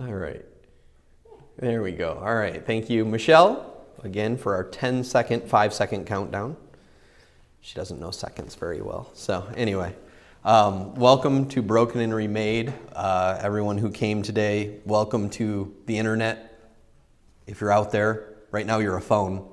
All right. There we go. All right. Thank you, Michelle, again, for our 10-second, 5-second countdown. She doesn't know seconds very well. So anyway, welcome to Broken and Remade. Everyone who came today, welcome to the internet. If you're out there, right now you're a phone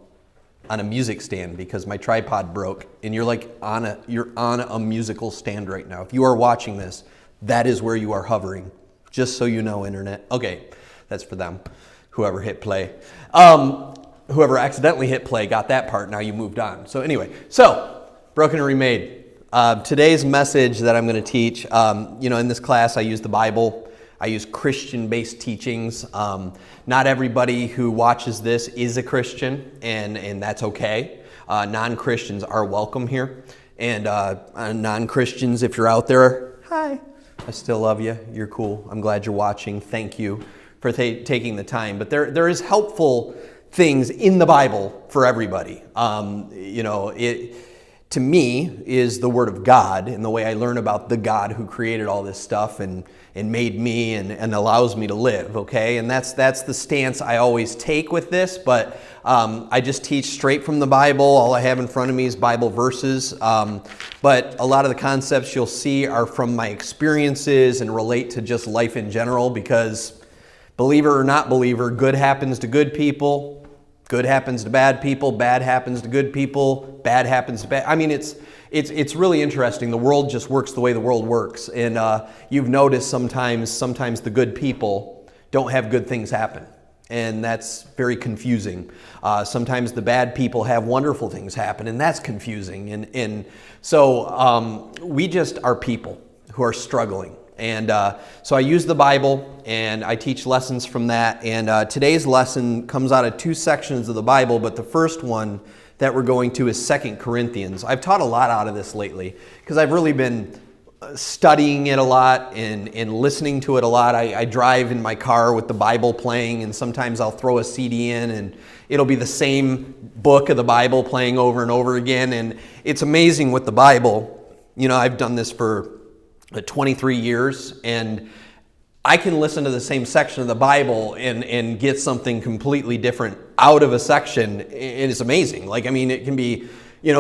on a music stand because my tripod broke, and you're on a musical stand right now. If you are watching this, that is where you are hovering. Just so you know, internet. Okay, that's for them. Whoever hit play. Whoever accidentally hit play got that part. Now you moved on. So anyway, Broken and Remade. Today's message that I'm going to teach, in this class I use the Bible. I use Christian-based teachings. Not everybody who watches this is a Christian, and that's okay. Non-Christians are welcome here. And non-Christians, if you're out there, hi. I still love you. You're cool. I'm glad you're watching. Thank you for taking the time. But there is helpful things in the Bible for everybody. It to me is the Word of God, and the way I learn about the God who created all this stuff and made me and allows me to live, okay? And that's the stance I always take with this, but I just teach straight from the Bible. All I have in front of me is Bible verses, but a lot of the concepts you'll see are from my experiences and relate to just life in general, because believer or not believer, good happens to good people, good happens to bad people, bad happens to good people, bad happens to bad. I mean, it's really interesting. The world just works the way the world works. And you've noticed sometimes the good people don't have good things happen. And that's very confusing. Sometimes the bad people have wonderful things happen, and that's confusing. So we just are people who are struggling. And so I use the Bible, and I teach lessons from that. And today's lesson comes out of two sections of the Bible, but the first one that we're going to is 2 Corinthians. I've taught a lot out of this lately because I've really been studying it a lot and listening to it a lot. I drive in my car with the Bible playing, and sometimes I'll throw a CD in, and it'll be the same book of the Bible playing over and over again. And it's amazing with the Bible. You know, I've done this for 23 years, and I can listen to the same section of the Bible and get something completely different out of a section. It's amazing. It can be,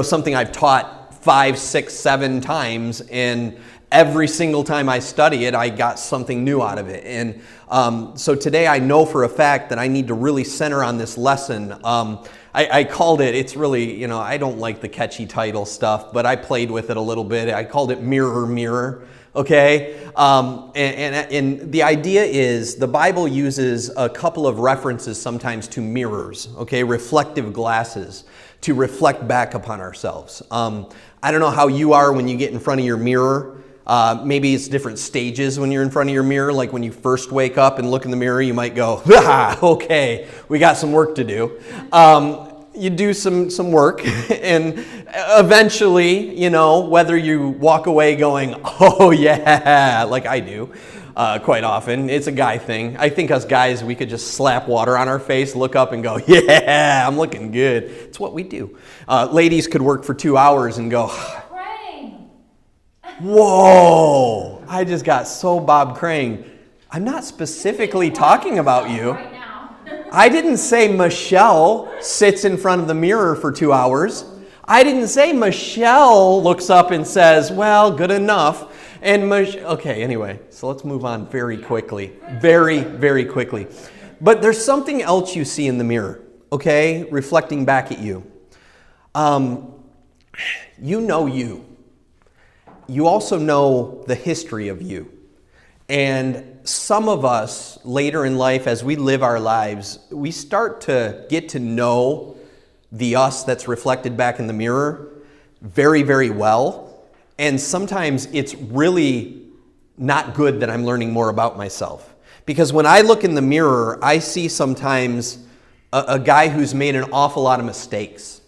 something I've taught 5, 6, 7 times, and every single time I study it, I got something new out of it. And so today I know for a fact that I need to really center on this lesson. I called it, it's really, I don't like the catchy title stuff, but I played with it a little bit. I called it Mirror, Mirror. Okay, and the idea is the Bible uses a couple of references sometimes to mirrors, okay, reflective glasses to reflect back upon ourselves. I don't know how you are when you get in front of your mirror. Maybe it's different stages when you're in front of your mirror. Like when you first wake up and look in the mirror, you might go, okay, we got some work to do. You do some work, and eventually, whether you walk away going, oh yeah, like I do quite often, it's a guy thing. I think us guys, we could just slap water on our face, look up and go, yeah, I'm looking good. It's what we do. Ladies could work for 2 hours and go, whoa, I just got so Bob Crane. I'm not specifically talking about you. I didn't say Michelle sits in front of the mirror for 2 hours. I didn't say Michelle looks up and says, well, good enough. Okay, anyway, so let's move on very quickly. Very, very quickly. But there's something else you see in the mirror, okay, reflecting back at you. You know you. You also know the history of you. And some of us later in life, as we live our lives, we start to get to know the us that's reflected back in the mirror very, very well. And sometimes it's really not good that I'm learning more about myself. Because when I look in the mirror, I see sometimes a guy who's made an awful lot of mistakes.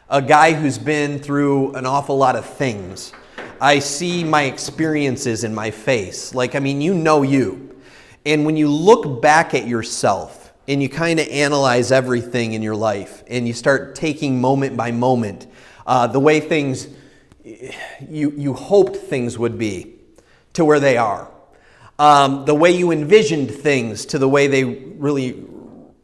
A guy who's been through an awful lot of things. I see my experiences in my face. You know you. And when you look back at yourself and you kind of analyze everything in your life and you start taking moment by moment, the way things, you hoped things would be to where they are. the way you envisioned things to the way they really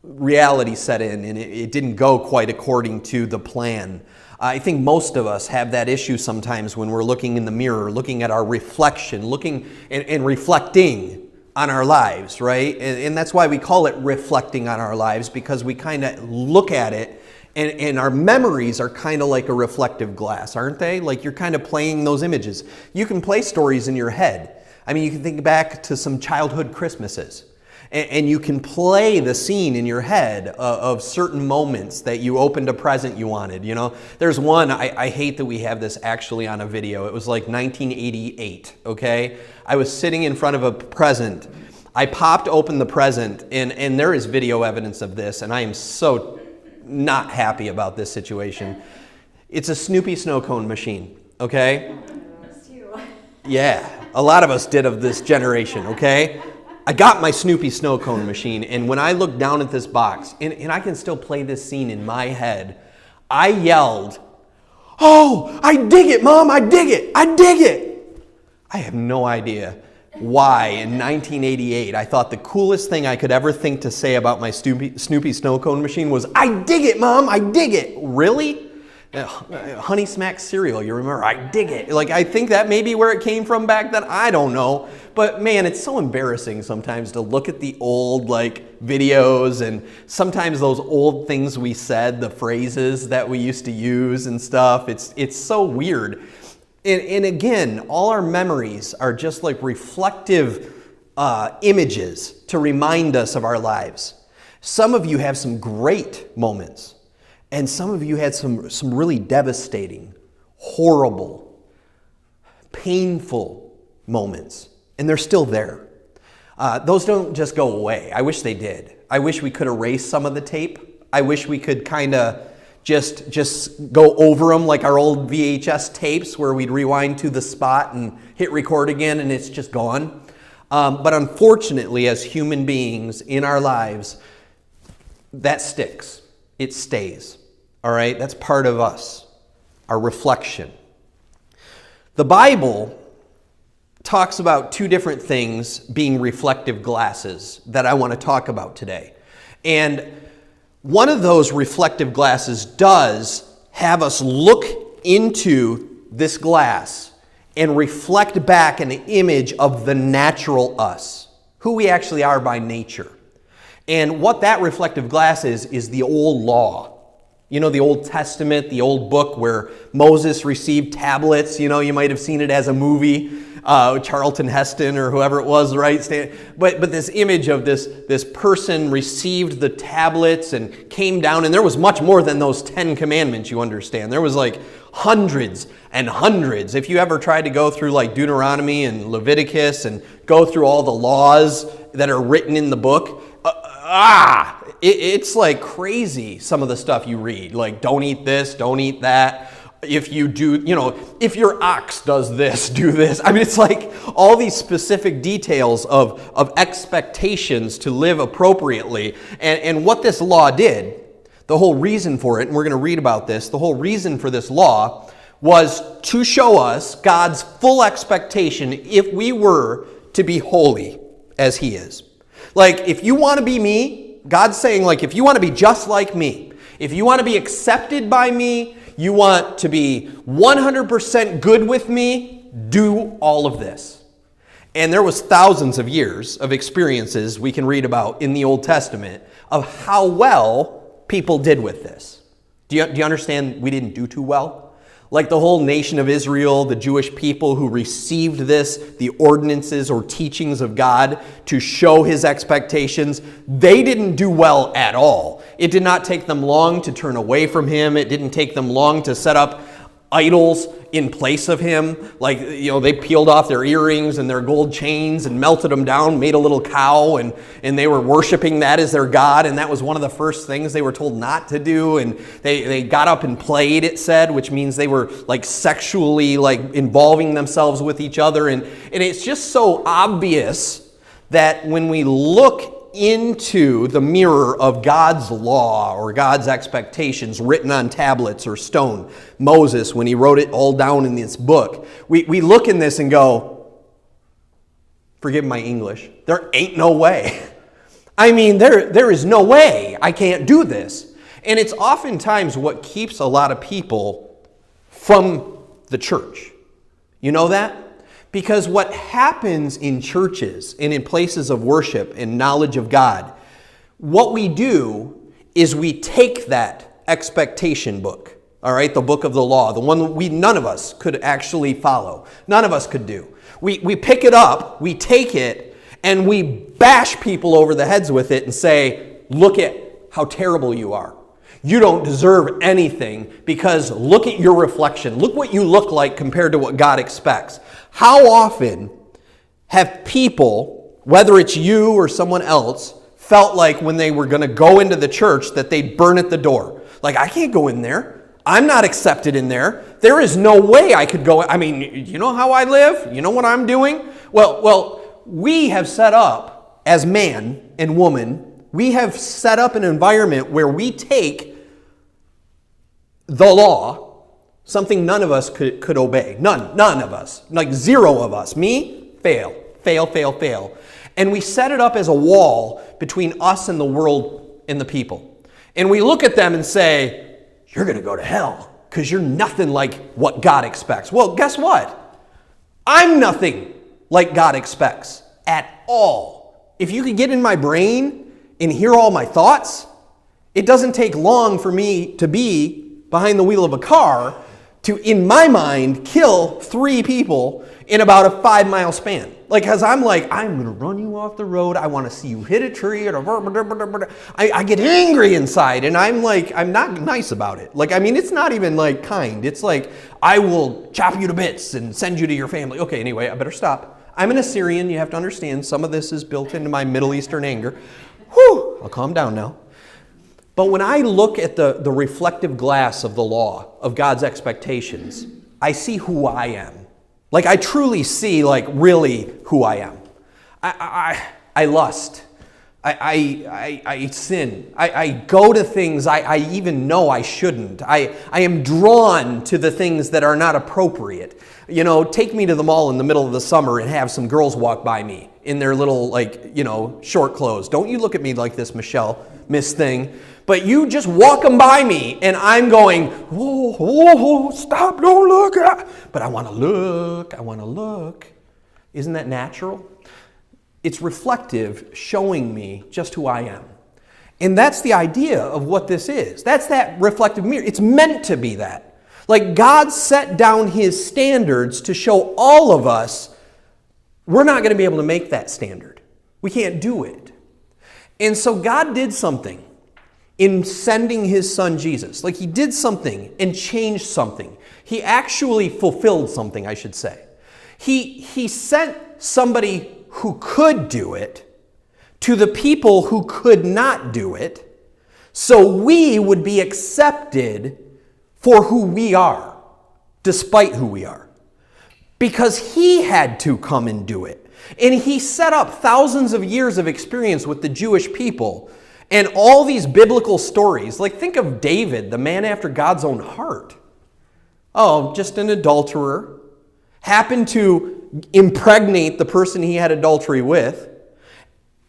reality set in, and it didn't go quite according to the plan. I think most of us have that issue sometimes when we're looking in the mirror, looking at our reflection, looking and reflecting on our lives, right? And that's why we call it reflecting on our lives, because we kind of look at it, and our memories are kind of like a reflective glass, aren't they? Like you're kind of playing those images. You can play stories in your head. I mean, you can think back to some childhood Christmases, and you can play the scene in your head of certain moments that you opened a present you wanted. You know, there's one, I hate that we have this actually on a video. It was like 1988, okay? I was sitting in front of a present. I popped open the present, and there is video evidence of this, and I am so not happy about this situation. It's a Snoopy snow cone machine, okay? Yeah, a lot of us did of this generation, okay? I got my Snoopy snow cone machine, and when I looked down at this box, and I can still play this scene in my head, I yelled, "Oh, I dig it, Mom, I dig it, I dig it." I have no idea why in 1988 I thought the coolest thing I could ever think to say about my Snoopy snow cone machine was, "I dig it, Mom, I dig it." Really? Honey Smack cereal, you remember? I dig it. Like, I think that may be where it came from back then. I don't know. But man, it's so embarrassing sometimes to look at the old videos, and sometimes those old things we said, the phrases that we used to use and stuff. It's so weird. And again, all our memories are just like reflective images to remind us of our lives. Some of you have some great moments. And some of you had some really devastating, horrible, painful moments. And they're still there. Those don't just go away. I wish they did. I wish we could erase some of the tape. I wish we could kind of just go over them like our old VHS tapes where we'd rewind to the spot and hit record again and it's just gone. But unfortunately, as human beings in our lives, that sticks. It stays, all right? That's part of us, our reflection. The Bible talks about two different things being reflective glasses that I want to talk about today. And one of those reflective glasses does have us look into this glass and reflect back an image of the natural us, who we actually are by nature. And what that reflective glass is the old law. You know, the Old Testament, the old book where Moses received tablets. You know, you might have seen it as a movie, Charlton Heston or whoever it was, right? But this image of this person received the tablets and came down, and there was much more than those 10 commandments, you understand. There was like hundreds and hundreds. If you ever tried to go through like Deuteronomy and Leviticus and go through all the laws that are written in the book, it's like crazy, some of the stuff you read. Like, don't eat this, don't eat that. If you do, if your ox does this, do this. I mean, it's like all these specific details of expectations to live appropriately. And what this law did, the whole reason for it, and we're going to read about this, the whole reason for this law was to show us God's full expectation if we were to be holy as He is. Like, if you want to be me, God's saying, like, if you want to be just like me, if you want to be accepted by me, you want to be 100% good with me, do all of this. And there was thousands of years of experiences we can read about in the Old Testament of how well people did with this. Do you understand we didn't do too well? Like the whole nation of Israel, the Jewish people who received this, the ordinances or teachings of God to show His expectations, they didn't do well at all. It did not take them long to turn away from Him. It didn't take them long to set up idols in place of Him. Like, they peeled off their earrings and their gold chains and melted them down, made a little cow, and they were worshiping that as their God, and that was one of the first things they were told not to do. And they got up and played, it said, which means they were like sexually involving themselves with each other. And it's just so obvious that when we look into the mirror of God's law or God's expectations written on tablets or stone, Moses, when he wrote it all down in this book, we look in this and go, Forgive my English. There ain't no way. I mean, there is no way I can't do this. And it's oftentimes what keeps a lot of people from the church. You know that? Because what happens in churches and in places of worship and knowledge of God, what we do is we take that expectation book, all right, the book of the law, the one that none of us could actually follow, none of us could do. We pick it up, we take it, and we bash people over the heads with it and say, look at how terrible you are. You don't deserve anything because look at your reflection. Look what you look like compared to what God expects. How often have people, whether it's you or someone else, felt like when they were going to go into the church that they'd burn at the door? Like, I can't go in there. I'm not accepted in there. There is no way I could go. I mean, you know how I live? You know what I'm doing? Well, we have set up, as man and woman, we have set up an environment where we take the law, something none of us could obey. None of us. Like zero of us. Me, fail. And we set it up as a wall between us and the world and the people. And we look at them and say, you're going to go to hell because you're nothing like what God expects. Well, guess what? I'm nothing like God expects at all. If you could get in my brain and hear all my thoughts, it doesn't take long for me to be behind the wheel of a car to, in my mind, kill 3 people in about a 5-mile span. Like, because I'm like, I'm going to run you off the road. I want to see you hit a tree. I get angry inside, and I'm like, I'm not nice about it. Like, I mean, it's not even like kind. It's like, I will chop you to bits and send you to your family. Okay, anyway, I better stop. I'm an Assyrian. You have to understand, some of this is built into my Middle Eastern anger. Whew, I'll calm down now. But when I look at the reflective glass of the law, of God's expectations, I see who I am. Like, I truly see, like, really who I am. I lust. I sin. I go to things I even know I shouldn't. I am drawn to the things that are not appropriate. You know, take me to the mall in the middle of the summer and have some girls walk by me in their little, like, you know, short clothes. Don't you look at me like this, Michelle, Miss Thing. But you just walk them by me, and I'm going, whoa, stop, don't look. But I want to look. Isn't that natural? It's reflective, showing me just who I am. And that's the idea of what this is. That's that reflective mirror. It's meant to be that. Like, God set down His standards to show all of us we're not going to be able to make that standard. We can't do it. And so God did something in sending His Son Jesus. Like, He did something and changed something. He actually fulfilled something, I should say. He sent somebody who could do it to the people who could not do it, so we would be accepted for who we are, despite who we are. Because He had to come and do it. And He set up thousands of years of experience with the Jewish people and all these biblical stories. Like, think of David, the man after God's own heart. Oh, just an adulterer. Happened to impregnate the person he had adultery with.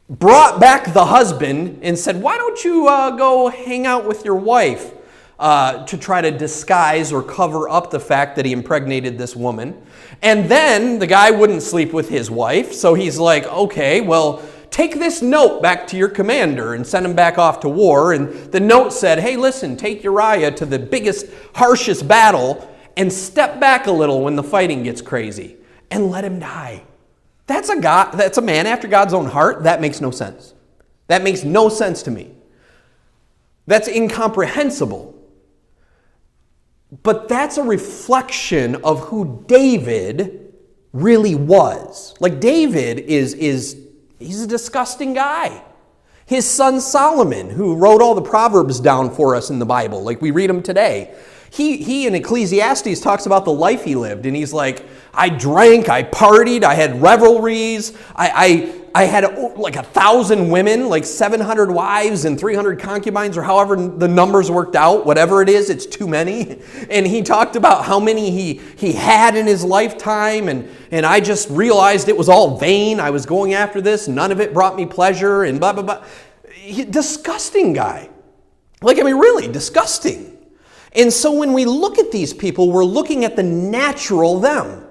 Brought back the husband and said, why don't you go hang out with your wife to try to disguise or cover up the fact that he impregnated this woman. And then the guy wouldn't sleep with his wife. So he's like, okay, well, take this note back to your commander and send him back off to war. And the note said, hey, listen, take Uriah to the biggest, harshest battle and step back a little when the fighting gets crazy and let him die. That's a man after God's own heart. That makes no sense. That makes no sense to me. That's incomprehensible. But that's a reflection of who David really was. Like, David he's a disgusting guy. His son Solomon, who wrote all the Proverbs down for us in the Bible, like we read them today, He in Ecclesiastes talks about the life he lived, and he's like, I drank, I partied, I had revelries, I had like 1,000 women, like 700 wives and 300 concubines, or however the numbers worked out, whatever it is, it's too many. And he talked about how many he had in his lifetime, and I just realized it was all vain. I was going after this, none of it brought me pleasure, and blah, blah, blah. Disgusting guy. Like, I mean, really disgusting. And so when we look at these people, we're looking at the natural them.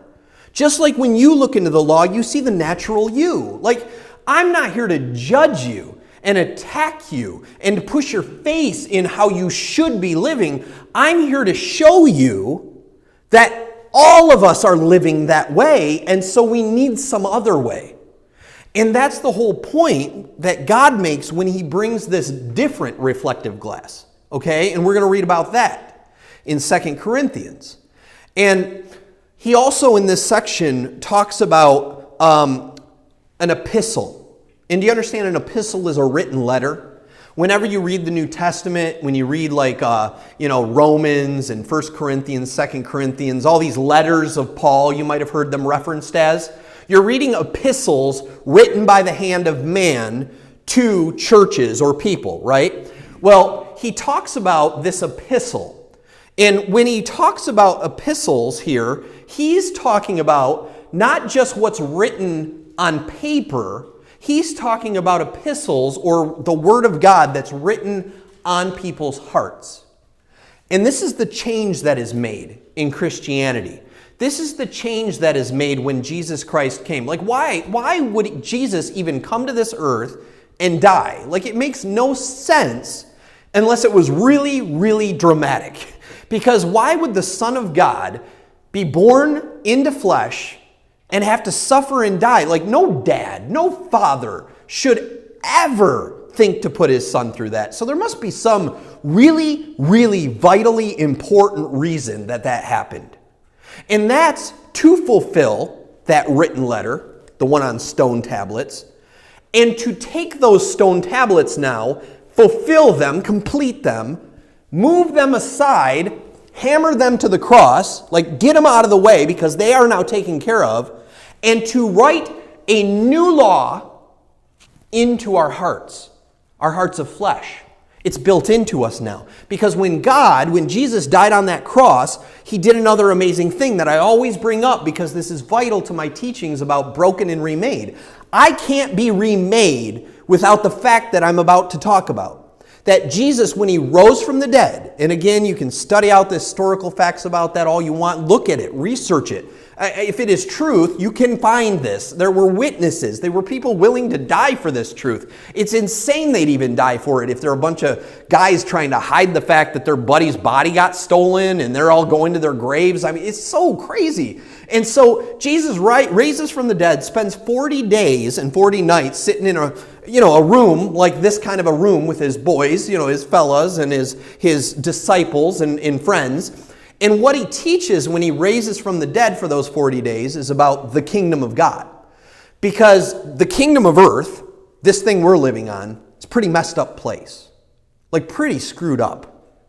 Just like when you look into the law, you see the natural you. Like, I'm not here to judge you and attack you and push your face in how you should be living. I'm here to show you that all of us are living that way, and so we need some other way. And that's the whole point that God makes when he brings this different reflective glass. Okay? And we're going to read about that in 2 Corinthians. And he also in this section talks about an epistle. And do you understand an epistle is a written letter? Whenever you read the New Testament, when you read like, Romans and 1 Corinthians, 2 Corinthians, all these letters of Paul, you might have heard them referenced as, you're reading epistles written by the hand of man to churches or people, right? Well, he talks about this epistle. And when he talks about epistles here, he's talking about not just what's written on paper, he's talking about epistles or the Word of God that's written on people's hearts. And this is the change that is made in Christianity. This is the change that is made when Jesus Christ came. Like, why would Jesus even come to this earth and die? Like, it makes no sense unless it was really, really dramatic. Because why would the Son of God be born into flesh and have to suffer and die? Like, no dad, no father should ever think to put his son through that. So there must be some really, really vitally important reason that happened. And that's to fulfill that written letter, the one on stone tablets, and to take those stone tablets now, fulfill them, complete them, move them aside, hammer them to the cross, like get them out of the way because they are now taken care of, and to write a new law into our hearts of flesh. It's built into us now. Because when Jesus died on that cross, he did another amazing thing that I always bring up because this is vital to my teachings about broken and remade. I can't be remade without the fact that I'm about to talk about. That Jesus, when he rose from the dead, and again, you can study out the historical facts about that all you want, look at it, research it. If it is truth, you can find this. There were witnesses. There were people willing to die for this truth. It's insane they'd even die for it if there are a bunch of guys trying to hide the fact that their buddy's body got stolen and they're all going to their graves. I mean, it's so crazy. And so Jesus raises from the dead, spends 40 days and 40 nights sitting in a room like this kind of a room with his boys, his fellas and his disciples and friends. And what he teaches when he raises from the dead for those 40 days is about the kingdom of God. Because the kingdom of earth, this thing we're living on, is a pretty messed up place. Like pretty screwed up.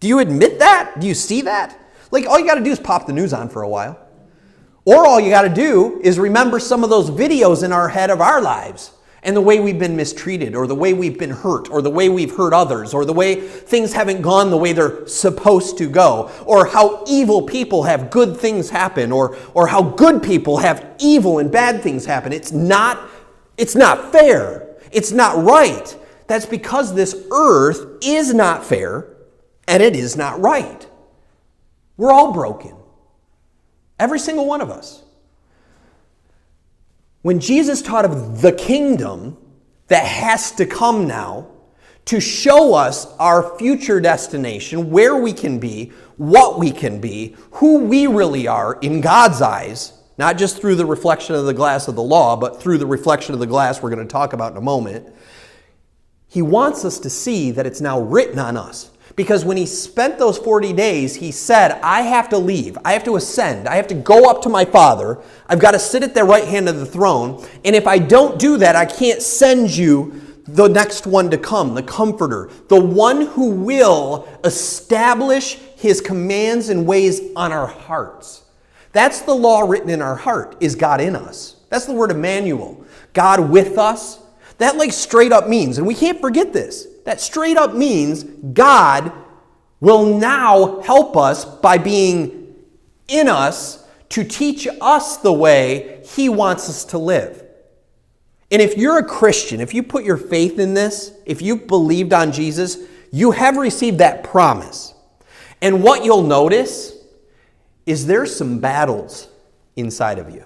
Do you admit that? Do you see that? Like all you got to do is pop the news on for a while. Or all you got to do is remember some of those videos in our head of our lives. And the way we've been mistreated, or the way we've been hurt, or the way we've hurt others, or the way things haven't gone the way they're supposed to go, or how evil people have good things happen, or how good people have evil and bad things happen. It's not fair. It's not right. That's because this earth is not fair, and it is not right. We're all broken. Every single one of us. When Jesus taught of the kingdom that has to come now to show us our future destination, where we can be, what we can be, who we really are in God's eyes, not just through the reflection of the glass of the law, but through the reflection of the glass we're going to talk about in a moment, he wants us to see that it's now written on us. Because when he spent those 40 days, he said, I have to leave. I have to ascend. I have to go up to my Father. I've got to sit at the right hand of the throne. And if I don't do that, I can't send you the next one to come, the Comforter, the one who will establish his commands and ways on our hearts. That's the law written in our heart, is God in us. That's the word Emmanuel. God with us. That like straight up means, and we can't forget this, that straight up means God will now help us by being in us to teach us the way he wants us to live. And if you're a Christian, if you put your faith in this, if you've believed on Jesus, you have received that promise. And what you'll notice is there's some battles inside of you.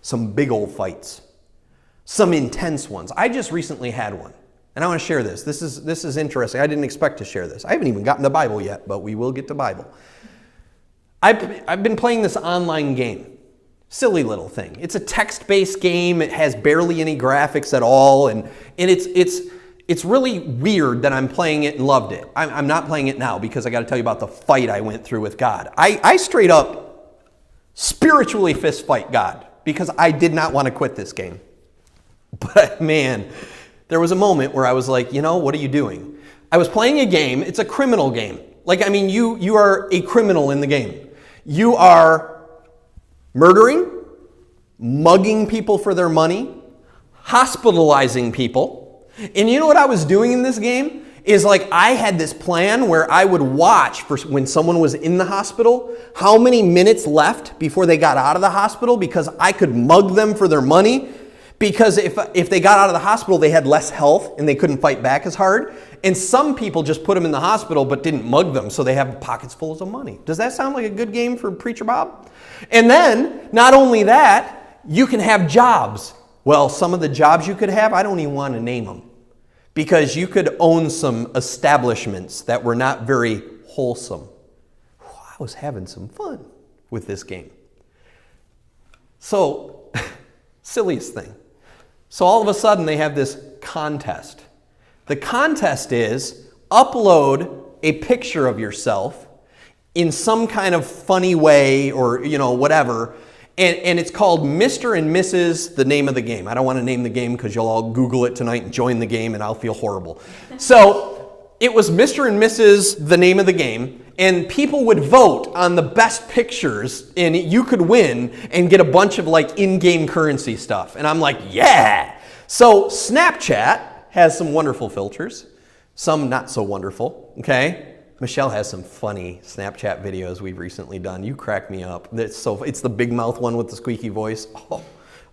Some big old fights. Some intense ones. I just recently had one. And I want to share this. This is interesting. I didn't expect to share this. I haven't even gotten to Bible yet, but we will get to Bible. I've been playing this online game. Silly little thing. It's a text-based game. It has barely any graphics at all. And it's really weird that I'm playing it and loved it. I'm not playing it now because I got to tell you about the fight I went through with God. I straight up spiritually fist fight God because I did not want to quit this game. But man, there was a moment where I was like, what are you doing? I was playing a game. It's a criminal game. Like, I mean, you are a criminal in the game. You are murdering, mugging people for their money, hospitalizing people. And you know what I was doing in this game? Is like I had this plan where I would watch for when someone was in the hospital, how many minutes left before they got out of the hospital because I could mug them for their money. Because if they got out of the hospital, they had less health and they couldn't fight back as hard. And some people just put them in the hospital but didn't mug them, so they have pockets full of money. Does that sound like a good game for Preacher Bob? And then, not only that, you can have jobs. Well, some of the jobs you could have, I don't even want to name them. Because you could own some establishments that were not very wholesome. I was having some fun with this game. So, silliest thing. So all of a sudden they have this contest. The contest is upload a picture of yourself in some kind of funny way or, whatever. And it's called Mr. and Mrs. the name of the game. I don't want to name the game because you'll all Google it tonight and join the game and I'll feel horrible. So it was Mr. and Mrs. the name of the game. And people would vote on the best pictures and you could win and get a bunch of like in-game currency stuff. And I'm like, yeah! So Snapchat has some wonderful filters, some not so wonderful, okay? Michelle has some funny Snapchat videos we've recently done. You crack me up. It's the big mouth one with the squeaky voice. Oh,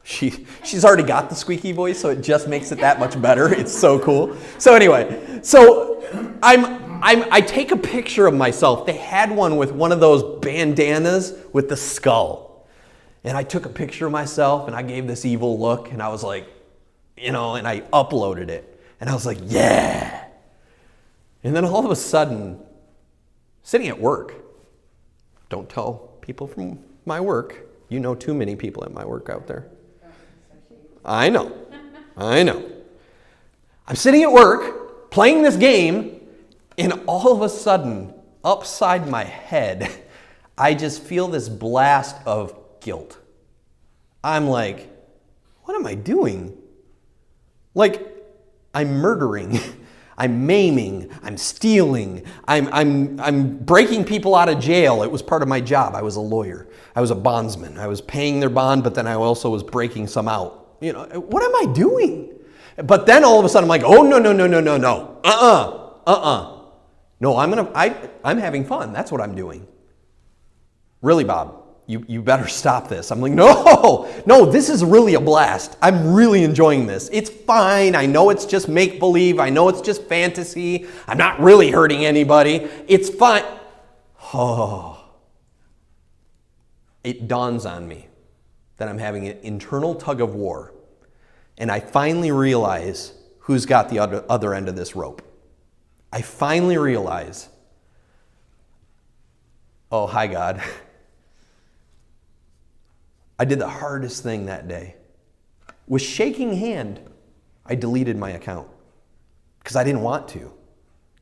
she's already got the squeaky voice, so it just makes it that much better. It's so cool. So anyway, I take a picture of myself. They had one with one of those bandanas with the skull. And I took a picture of myself and I gave this evil look and I was like, and I uploaded it. And I was like, yeah. And then all of a sudden, sitting at work, don't tell people from my work. You know too many people at my work out there. I know. I'm sitting at work, playing this game, and all of a sudden, upside my head, I just feel this blast of guilt. I'm like, what am I doing? Like, I'm murdering. I'm maiming, I'm stealing, I'm breaking people out of jail. It was part of my job. I was a lawyer. I was a bondsman. I was paying their bond, but then I also was breaking some out. What am I doing? But then all of a sudden I'm like, oh, no. No, I'm having fun. That's what I'm doing. Really, Bob? You better stop this. I'm like, no, this is really a blast. I'm really enjoying this. It's fine. I know it's just make-believe. I know it's just fantasy. I'm not really hurting anybody. It's fine. Oh. It dawns on me that I'm having an internal tug of war. And I finally realize who's got the other end of this rope. I finally realize, oh, hi, God. I did the hardest thing that day. With shaking hand, I deleted my account because I didn't want to,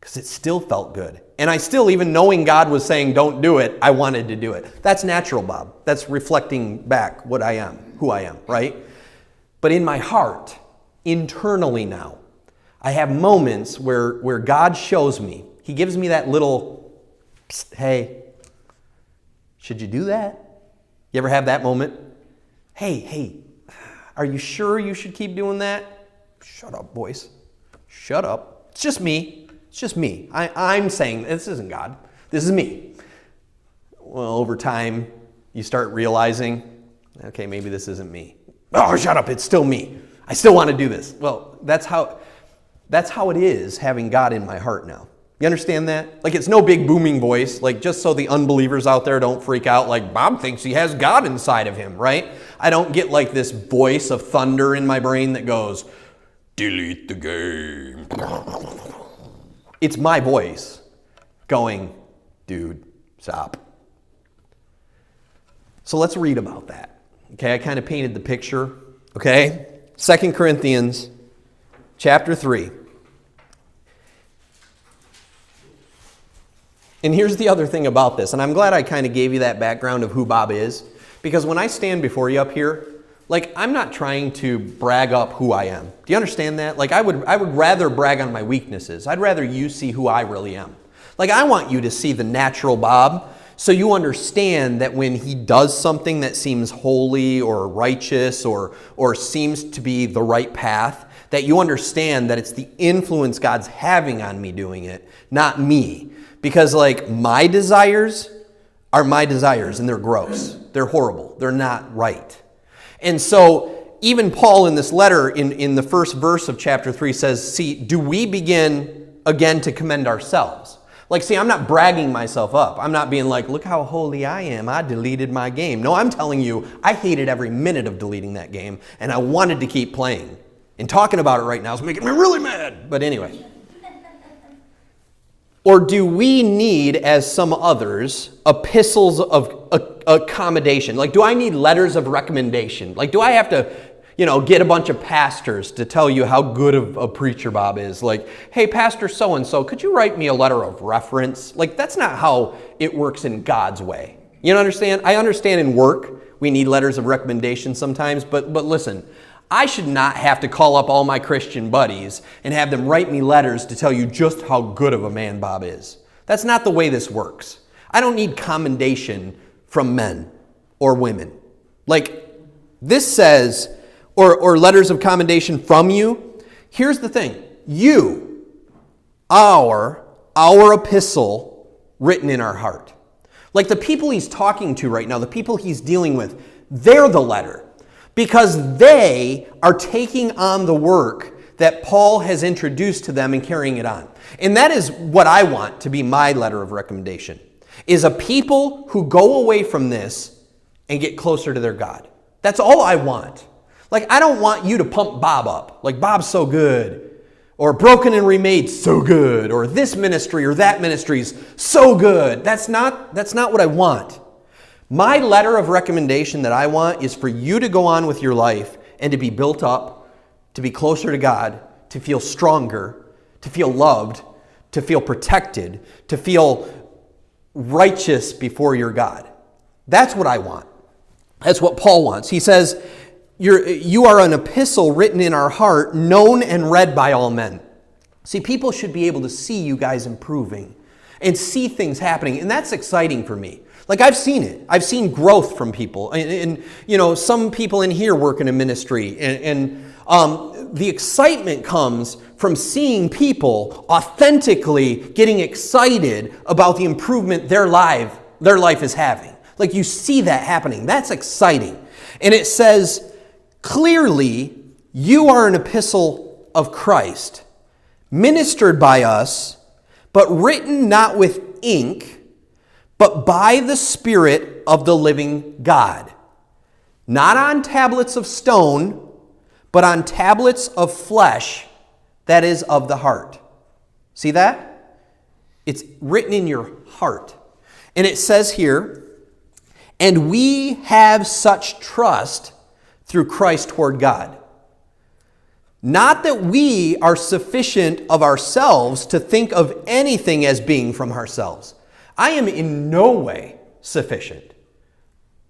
because it still felt good. And I still, even knowing God was saying don't do it, I wanted to do it. That's natural, Bob. That's reflecting back what I am, who I am, right? But in my heart, internally now, I have moments where God shows me. He gives me that little Psst, hey, should you do that? You ever have that moment? Hey, are you sure you should keep doing that? Shut up, boys. Shut up. It's just me. It's just me. I'm saying this isn't God. This is me. Well, over time, you start realizing, okay, maybe this isn't me. Oh, shut up. It's still me. I still want to do this. Well, that's how it is having God in my heart now. You understand that? Like, it's no big booming voice, like, just so the unbelievers out there don't freak out, like, Bob thinks he has God inside of him, right? I don't get like this voice of thunder in my brain that goes, delete the game. It's my voice going, dude, stop. So let's read about that. Okay, I kind of painted the picture. Okay, 2 Corinthians chapter 3. And here's the other thing about this, and I'm glad I kind of gave you that background of who Bob is, because when I stand before you up here, like, I'm not trying to brag up who I am. Do you understand that? Like, I would rather brag on my weaknesses. I'd rather you see who I really am. Like, I want you to see the natural Bob, so you understand that when he does something that seems holy or righteous or seems to be the right path, that you understand that it's the influence God's having on me doing it, not me. Because, like, my desires are my desires, and they're gross. They're horrible. They're not right. And so even Paul in this letter, in the first verse of chapter 3 says, see, do we begin again to commend ourselves? Like, see, I'm not bragging myself up. I'm not being like, look how holy I am. I deleted my game. No, I'm telling you, I hated every minute of deleting that game, and I wanted to keep playing. And talking about it right now is making me really mad. But anyway. Or do we need, as some others, epistles of accommodation? Like, do I need letters of recommendation? Like, do I have to, get a bunch of pastors to tell you how good of a preacher Bob is? Like, hey, Pastor so-and-so, could you write me a letter of reference? Like, that's not how it works in God's way. You understand? I understand in work we need letters of recommendation sometimes, but listen, I should not have to call up all my Christian buddies and have them write me letters to tell you just how good of a man Bob is. That's not the way this works. I don't need commendation from men or women. Like, this says, or letters of commendation from you. Here's the thing. You, our epistle written in our heart. Like, the people he's talking to right now, the people he's dealing with, they're the letter. Because they are taking on the work that Paul has introduced to them and carrying it on. And that is what I want to be my letter of recommendation, is a people who go away from this and get closer to their God. That's all I want. Like, I don't want you to pump Bob up. Like, Bob's so good. Or Broken and Remade, so good. Or this ministry or that ministry's so good. That's not what I want. My letter of recommendation that I want is for you to go on with your life and to be built up, to be closer to God, to feel stronger, to feel loved, to feel protected, to feel righteous before your God. That's what I want. That's what Paul wants. He says, you are an epistle written in our heart, known and read by all men. See, people should be able to see you guys improving and see things happening, and that's exciting for me. Like, I've seen it. I've seen growth from people. And some people in here work in a ministry. And the excitement comes from seeing people authentically getting excited about the improvement their life is having. Like, you see that happening. That's exciting. And it says, clearly, you are an epistle of Christ, ministered by us, but written not with ink, but by the Spirit of the living God. Not on tablets of stone, but on tablets of flesh, that is, of the heart. See that? It's written in your heart. And it says here, and we have such trust through Christ toward God. Not that we are sufficient of ourselves to think of anything as being from ourselves. I am in no way sufficient.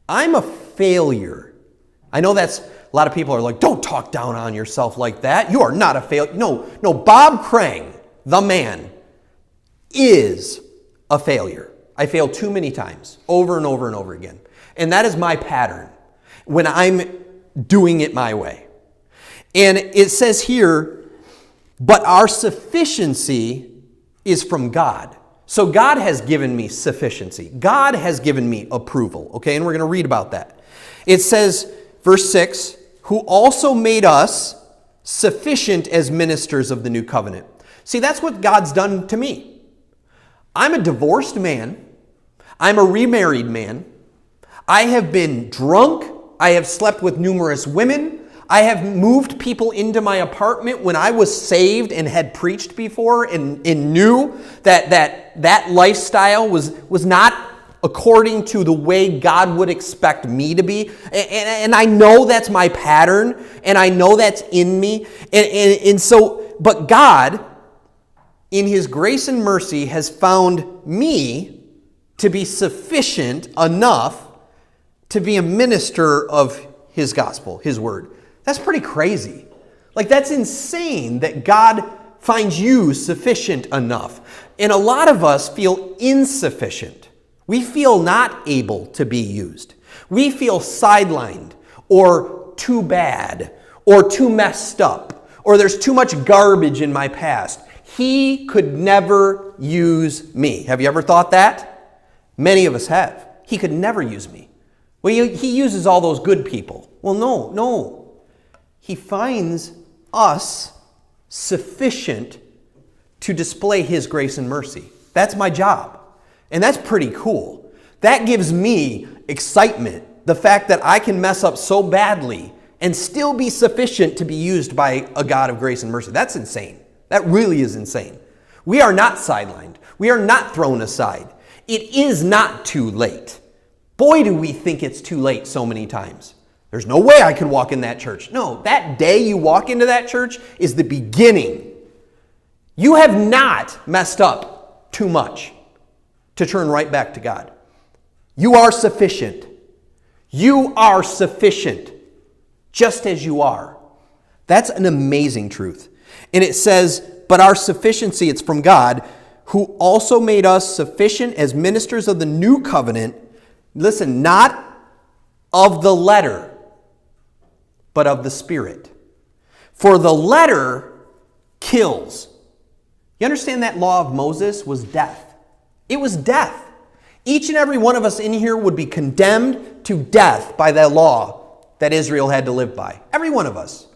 I'm a failure. I know that's, a lot of people are like, don't talk down on yourself like that. You are not a failure. No, Bob Crang, the man, is a failure. I fail too many times, over and over and over again. And that is my pattern when I'm doing it my way. And it says here, but our sufficiency is from God. So God has given me sufficiency. God has given me approval. Okay, and we're going to read about that. It says, verse 6, who also made us sufficient as ministers of the new covenant. See, that's what God's done to me. I'm a divorced man. I'm a remarried man. I have been drunk. I have slept with numerous women. I have moved people into my apartment when I was saved and had preached before and knew that lifestyle was not according to the way God would expect me to be. And I know that's my pattern, and I know that's in me. And so, but God, in His grace and mercy, has found me to be sufficient enough to be a minister of His gospel, His word. That's pretty crazy. Like, that's insane that God finds you sufficient enough. And a lot of us feel insufficient. We feel not able to be used. We feel sidelined or too bad or too messed up or there's too much garbage in my past. He could never use me. Have you ever thought that? Many of us have. He could never use me. Well, He uses all those good people. Well, no. He finds us sufficient to display His grace and mercy. That's my job. And that's pretty cool. That gives me excitement. The fact that I can mess up so badly and still be sufficient to be used by a God of grace and mercy. That's insane. That really is insane. We are not sidelined. We are not thrown aside. It is not too late. Boy, do we think it's too late so many times. There's no way I could walk in that church. No, that day you walk into that church is the beginning. You have not messed up too much to turn right back to God. You are sufficient. You are sufficient just as you are. That's an amazing truth. And it says, but our sufficiency, it's from God, who also made us sufficient as ministers of the new covenant. Listen, not of the letter, but of the Spirit. For the letter kills. You understand that law of Moses was death. It was death. Each and every one of us in here would be condemned to death by that law that Israel had to live by. Every one of us.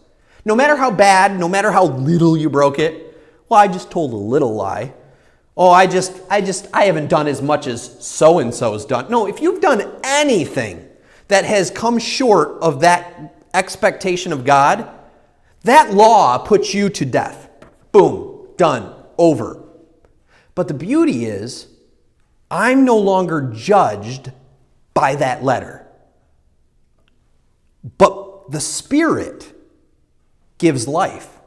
No matter how bad, no matter how little you broke it. Well, I just told a little lie. Oh, I haven't done as much as so-and-so's done. No, if you've done anything that has come short of that expectation of God, that law puts you to death. Boom, done, over. But the beauty is, I'm no longer judged by that letter. But the Spirit gives life.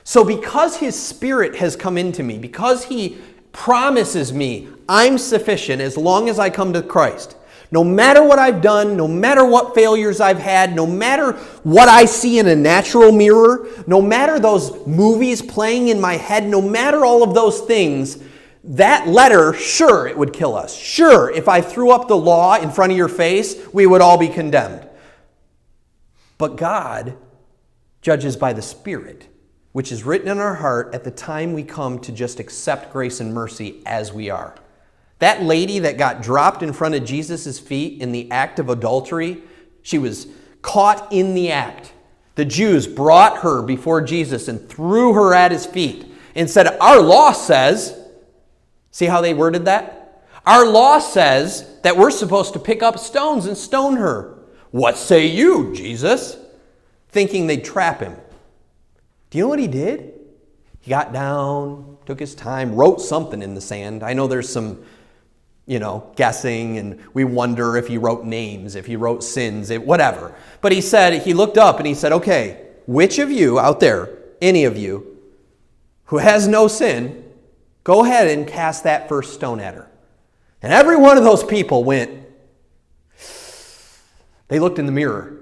So because His Spirit has come into me, because He promises me I'm sufficient as long as I come to Christ, no matter what I've done, no matter what failures I've had, no matter what I see in a natural mirror, no matter those movies playing in my head, no matter all of those things, that letter, sure, it would kill us. Sure, if I threw up the law in front of your face, we would all be condemned. But God judges by the Spirit, which is written in our heart at the time we come to just accept grace and mercy as we are. That lady that got dropped in front of Jesus' feet in the act of adultery, she was caught in the act. The Jews brought her before Jesus and threw her at His feet and said, our law says, see how they worded that? Our law says that we're supposed to pick up stones and stone her. What say you, Jesus? Thinking they'd trap Him. Do you know what He did? He got down, took His time, wrote something in the sand. I know there's some, guessing, and we wonder if He wrote names, if He wrote sins, whatever. But He looked up and He said, okay, which of you out there, any of you, who has no sin, go ahead and cast that first stone at her. And every one of those people they looked in the mirror,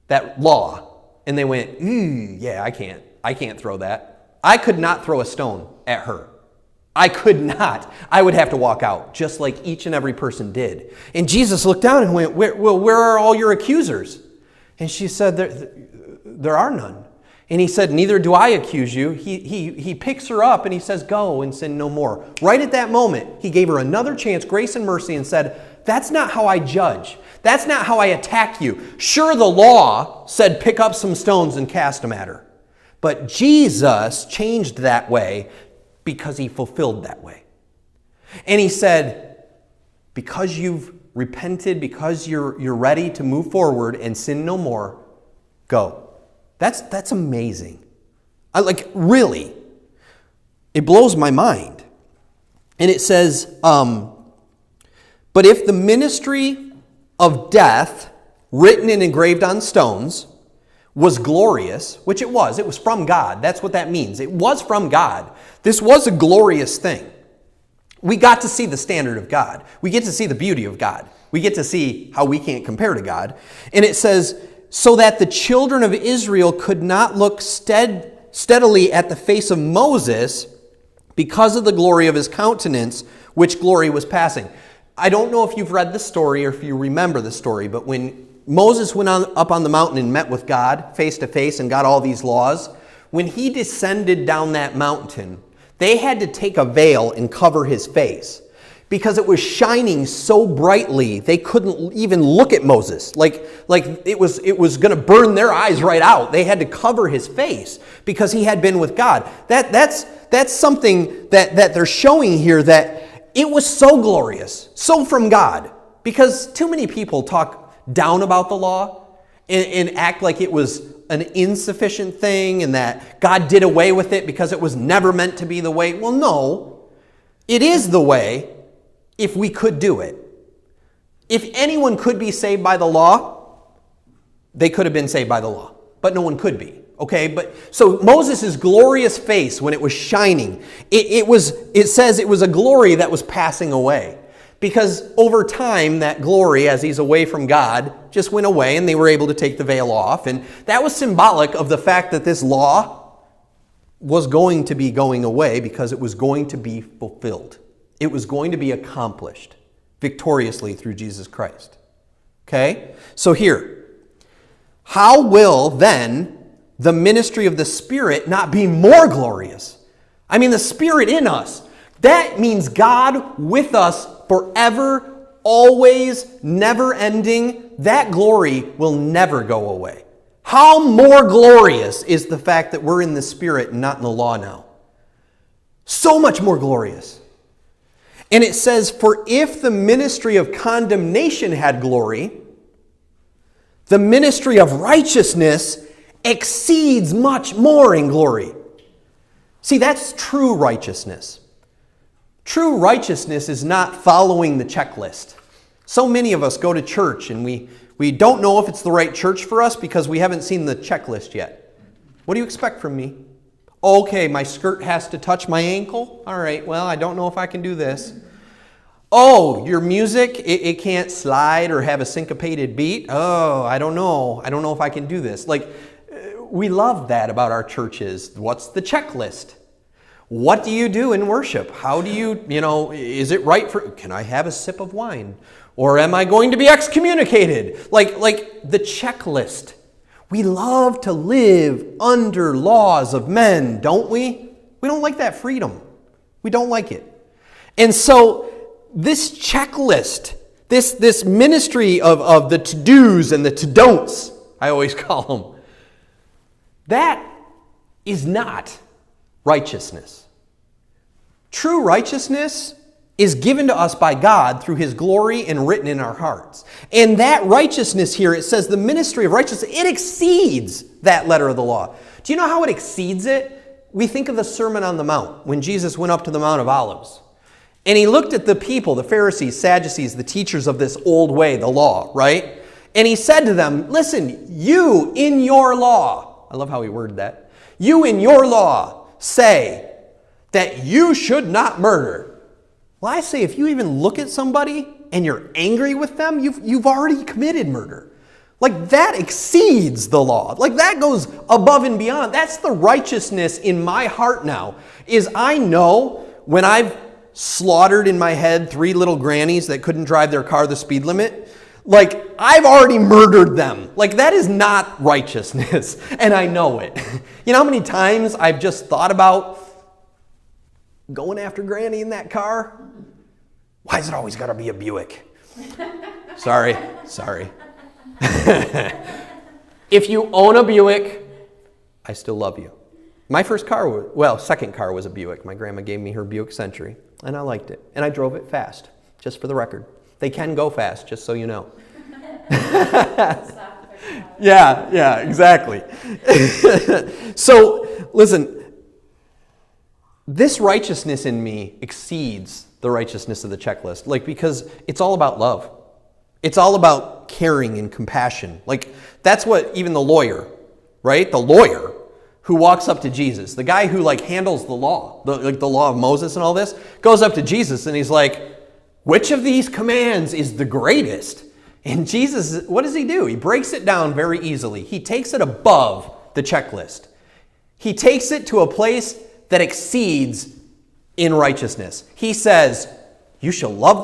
that law, and they went, yeah, I can't throw that. I could not throw a stone at her. I could not. I would have to walk out, just like each and every person did. And Jesus looked down and went, where are all your accusers? And she said, there are none. And he said, neither do I accuse you. He picks her up and he says, go and sin no more. Right at that moment, he gave her another chance, grace and mercy, and said, that's not how I judge. That's not how I attack you. Sure, the law said pick up some stones and cast them at her. But Jesus changed that way because he fulfilled that way. And he said, because you've repented, because you're ready to move forward and sin no more, go. That's amazing. Really, it blows my mind. And it says, but if the ministry of death, written and engraved on stones, was glorious, which it was from God. That's what that means. It was from God. This was a glorious thing. We got to see the standard of God. We get to see the beauty of God. We get to see how we can't compare to God. And it says, so that the children of Israel could not look steadily at the face of Moses because of the glory of his countenance, which glory was passing. I don't know if you've read the story or if you remember the story, but when Moses went up on the mountain and met with God face to face and got all these laws, when he descended down that mountain, they had to take a veil and cover his face because it was shining so brightly they couldn't even look at Moses. Like it was going to burn their eyes right out. They had to cover his face because he had been with God. That's something that they're showing here, that it was so glorious, so from God. Because too many people talk down about the law and act like it was an insufficient thing and that God did away with it because it was never meant to be the way. Well, no, it is the way if we could do it. If anyone could be saved by the law, they could have been saved by the law, but no one could be. Okay, but so Moses' glorious face when it was shining, it says it was a glory that was passing away. Because over time, that glory, as he's away from God, just went away and they were able to take the veil off. And that was symbolic of the fact that this law was going to be going away because it was going to be fulfilled. It was going to be accomplished victoriously through Jesus Christ. Okay? So here, how will then the ministry of the Spirit not be more glorious? I mean, the Spirit in us. That means God with us forever, always, never ending. That glory will never go away. How more glorious is the fact that we're in the Spirit and not in the law now? So much more glorious. And it says, for if the ministry of condemnation had glory, the ministry of righteousness exceeds much more in glory. See, that's true righteousness. True righteousness is not following the checklist. So many of us go to church and we don't know if it's the right church for us because we haven't seen the checklist yet. What do you expect from me? Okay, my skirt has to touch my ankle? All right, well, I don't know if I can do this. Oh, your music, it can't slide or have a syncopated beat? Oh, I don't know. I don't know if I can do this. We love that about our churches. What's the checklist? What do you do in worship? How do you, is it right can I have a sip of wine? Or am I going to be excommunicated? Like the checklist. We love to live under laws of men, don't we? We don't like that freedom. We don't like it. And so this checklist, this ministry of the to-dos and the to-don'ts, I always call them, that is not righteousness. True righteousness is given to us by God through His glory and written in our hearts. And that righteousness here, it says the ministry of righteousness, it exceeds that letter of the law. Do you know how it exceeds it? We think of the Sermon on the Mount, when Jesus went up to the Mount of Olives. And He looked at the people, the Pharisees, Sadducees, the teachers of this old way, the law, right? And He said to them, listen, you in your law, I love how He worded that, you in your law say that you should not murder. Well, I say if you even look at somebody and you're angry with them, you've already committed murder. Like that exceeds the law. Like that goes above and beyond. That's the righteousness in my heart now, is I know when I've slaughtered in my head 3 little grannies that couldn't drive their car the speed limit, like, I've already murdered them. Like, that is not righteousness, and I know it. You know how many times I've just thought about going after Granny in that car? Why is it always got to be a Buick? Sorry. If you own a Buick, I still love you. My second car was a Buick. My grandma gave me her Buick Century, and I liked it. And I drove it fast, just for the record. They can go fast, just so you know. Yeah, exactly. So, listen, this righteousness in me exceeds the righteousness of the checklist, like, because it's all about love. It's all about caring and compassion. Like, that's what even the lawyer, right? The lawyer who walks up to Jesus, the guy who, like, handles the law, the law of Moses and all this, goes up to Jesus and he's like, which of these commands is the greatest? And Jesus, what does he do? He breaks it down very easily. He takes it above the checklist. He takes it to a place that exceeds in righteousness. He says, you shall love